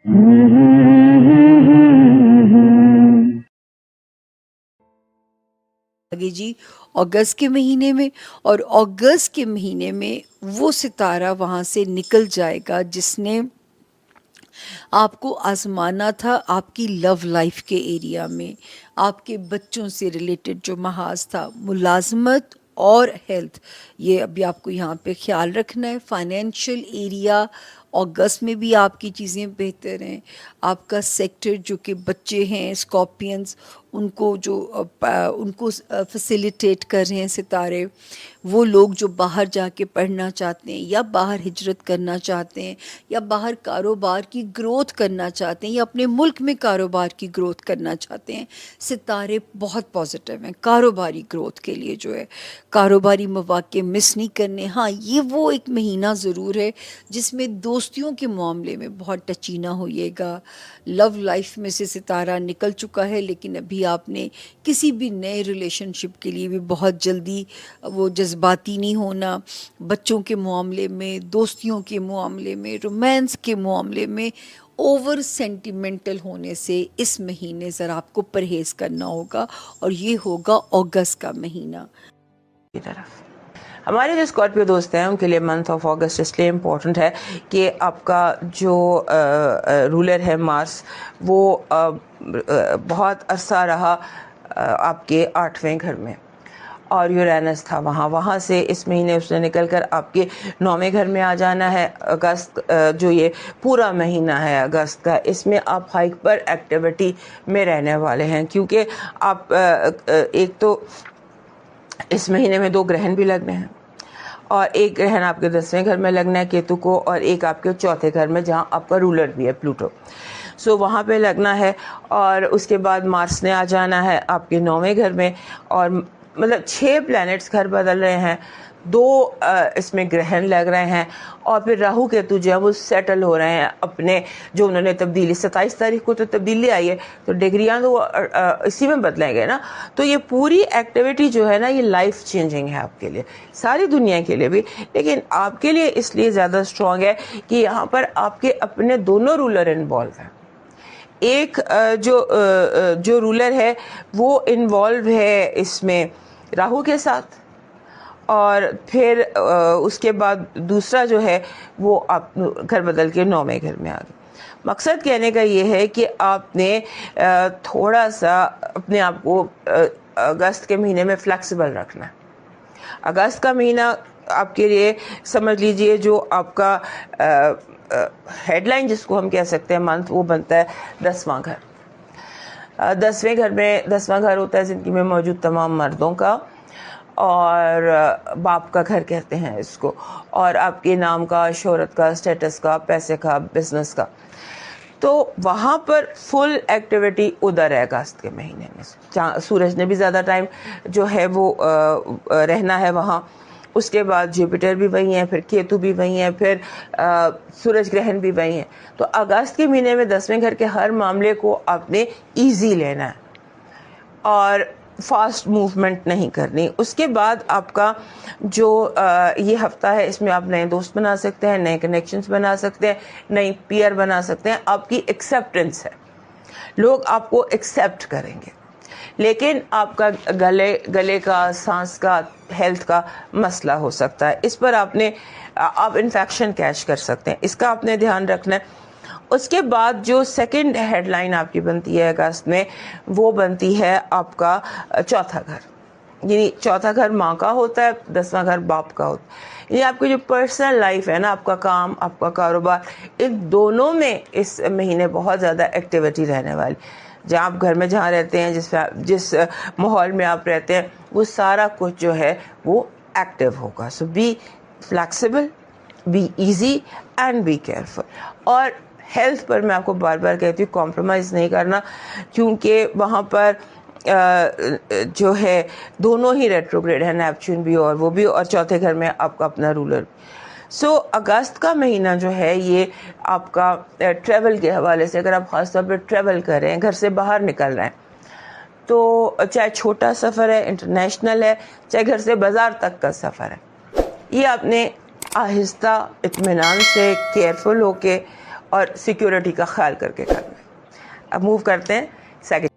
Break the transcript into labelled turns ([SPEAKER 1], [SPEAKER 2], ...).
[SPEAKER 1] آگے جی اگست کے مہینے میں، اور اگست کے مہینے میں وہ ستارہ وہاں سے نکل جائے گا جس نے آپ کو آزمانا تھا آپ کی لو لائف کے ایریا میں، آپ کے بچوں سے ریلیٹڈ جو محاذ تھا، ملازمت اور ہیلتھ، یہ ابھی آپ کو یہاں پہ خیال رکھنا ہے۔ فائنینشیل ایریا اگست میں بھی آپ کی چیزیں بہتر ہیں۔ آپ کا سیکٹر جو کہ بچے ہیں اسکارپینز، ان کو فیسیلیٹیٹ کر رہے ہیں ستارے، وہ لوگ جو باہر جا کے پڑھنا چاہتے ہیں یا باہر ہجرت کرنا چاہتے ہیں یا باہر کاروبار کی گروتھ کرنا چاہتے ہیں یا اپنے ملک میں کاروبار کی گروتھ کرنا چاہتے ہیں، ستارے بہت پازیٹیو ہیں کاروباری گروتھ کے لیے، جو ہے کاروباری مواقع مس نہیں کرنے۔ ہاں، یہ وہ ایک مہینہ ضرور ہے جس میں دوستیوں کے معاملے میں بہت ٹچینا ہوئیے گا۔ لو لائف میں سے ستارہ نکل چکا ہے، لیکن ابھی آپ نے کسی بھی نئے ریلیشن شپ کے لیے بھی بہت جلدی وہ جذباتی نہیں ہونا۔ بچوں کے معاملے میں، دوستیوں کے معاملے میں، رومانس کے معاملے میں اوور سینٹیمنٹل ہونے سے اس مہینے ذرا آپ کو پرہیز کرنا ہوگا، اور یہ ہوگا اگست کا مہینہ
[SPEAKER 2] کی طرف۔ ہمارے جو اسکارپیو دوست ہیں ان کے لیے منتھ آف اگست اس لیے امپورٹنٹ ہے کہ آپ کا جو رولر ہے مارس، وہ بہت عرصہ رہا آپ کے 8ویں گھر میں، اور یورینس تھا وہاں سے اس مہینے اس نے نکل کر آپ کے 9ویں گھر میں آ جانا ہے۔ اگست جو یہ پورا مہینہ ہے اگست کا، اس میں آپ ہائپر ایکٹیویٹی میں رہنے والے ہیں، کیونکہ آپ ایک تو اس مہینے میں 2 گرہن بھی لگنے ہیں، اور ایک گرہن آپ کے 10ویں گھر میں لگنا ہے کیتو کو، اور ایک آپ کے 4تھے گھر میں جہاں آپ کا رولر بھی ہے پلوٹو، وہاں پہ لگنا ہے۔ اور اس کے بعد مارس نے آ جانا ہے آپ کے 9ویں گھر میں، اور مطلب 6 پلینٹس گھر بدل رہے ہیں، 2 اس میں گرہن لگ رہے ہیں، اور پھر راہو کیتو جو ہے وہ سیٹل ہو رہے ہیں اپنے جو انہوں نے تبدیلی 27 تاریخ کو تو تبدیلی آئی ہے، تو ڈگریاں تو اسی میں بدلیں گے نا۔ تو یہ پوری ایکٹیویٹی جو ہے نا، یہ لائف چینجنگ ہے آپ کے لیے، ساری دنیا کے لیے بھی، لیکن آپ کے لیے اس لیے زیادہ اسٹرانگ ہے کہ یہاں پر آپ کے اپنے دونوں رولر انوالو ہیں۔ ایک جو رولر ہے وہ انوالو ہے اس میں راہو کے ساتھ، اور پھر اس کے بعد دوسرا جو ہے وہ آپ گھر بدل کے 9ویں گھر میں آ گئے۔ مقصد کہنے کا یہ ہے کہ آپ نے تھوڑا سا اپنے آپ کو اگست کے مہینے میں فلیکسیبل رکھنا ہے۔ اگست کا مہینہ آپ کے لیے سمجھ لیجئے جو آپ کا ہیڈ لائن جس کو ہم کہہ سکتے ہیں منتھ، وہ بنتا ہے 10واں گھر۔ 10ویں گھر میں 10واں گھر ہوتا ہے زندگی میں موجود تمام مردوں کا، اور باپ کا گھر کہتے ہیں اس کو، اور آپ کے نام کا، شہرت کا، اسٹیٹس کا، پیسے کا، بزنس کا۔ تو وہاں پر فل ایکٹیویٹی ادھر ہے اگست کے مہینے میں۔ سورج نے بھی زیادہ ٹائم جو ہے وہ رہنا ہے وہاں، اس کے بعد جوپیٹر بھی وہی ہیں، پھر کیتو بھی وہی ہیں، پھر سورج گرہن بھی وہی ہیں۔ تو اگست کے مہینے میں 10ویں گھر کے ہر معاملے کو آپ نے ایزی لینا ہے اور فاسٹ موومنٹ نہیں کرنی۔ اس کے بعد آپ کا جو یہ ہفتہ ہے، اس میں آپ نئے دوست بنا سکتے ہیں، نئے کنیکشنز بنا سکتے ہیں، نئی پیئر بنا سکتے ہیں۔ آپ کی ایکسیپٹنس ہے، لوگ آپ کو ایکسیپٹ کریں گے، لیکن آپ کا گلے کا، سانس کا، ہیلتھ کا مسئلہ ہو سکتا ہے، اس پر آپ انفیکشن کیچ کر سکتے ہیں، اس کا آپ نے دھیان رکھنا ہے۔ اس کے بعد جو سیکنڈ ہیڈ لائن آپ کی بنتی ہے اگست میں، وہ بنتی ہے آپ کا 4تھا گھر، یعنی 4تھا گھر ماں کا ہوتا ہے، 10واں گھر باپ کا ہوتا ہے، یعنی آپ کی جو پرسنل لائف ہے نا، آپ کا کام، آپ کا کاروبار، ان دونوں میں اس مہینے بہت زیادہ ایکٹیویٹی رہنے والی۔ جہاں آپ گھر میں جہاں رہتے ہیں، جس ماحول میں آپ رہتے ہیں، وہ سارا کچھ جو ہے وہ ایکٹیو ہوگا۔ So be flexible, be easy and be careful. اور ہیلتھ پر میں آپ کو بار بار کہتی ہوں کمپرومائز نہیں کرنا، کیونکہ وہاں پر جو ہے دونوں ہی ریٹروگریڈ ہے، نیپچون بھی اور وہ بھی، اور 4تھے گھر میں آپ کا اپنا رولر۔ اگست کا مہینہ جو ہے یہ آپ کا ٹریول کے حوالے سے، اگر آپ خاص طور پہ ٹریول کر رہے ہیں، گھر سے باہر نکل رہے ہیں، تو چاہے چھوٹا سفر ہے، انٹرنیشنل ہے، چاہے گھر سے بازار تک کا سفر ہے، یہ آپ نے آہستہ، اطمینان سے، کیئرفل ہو کے اور سیکیورٹی کا خیال کر کے کرنا ہے. اب موو کرتے ہیں سیکنڈ.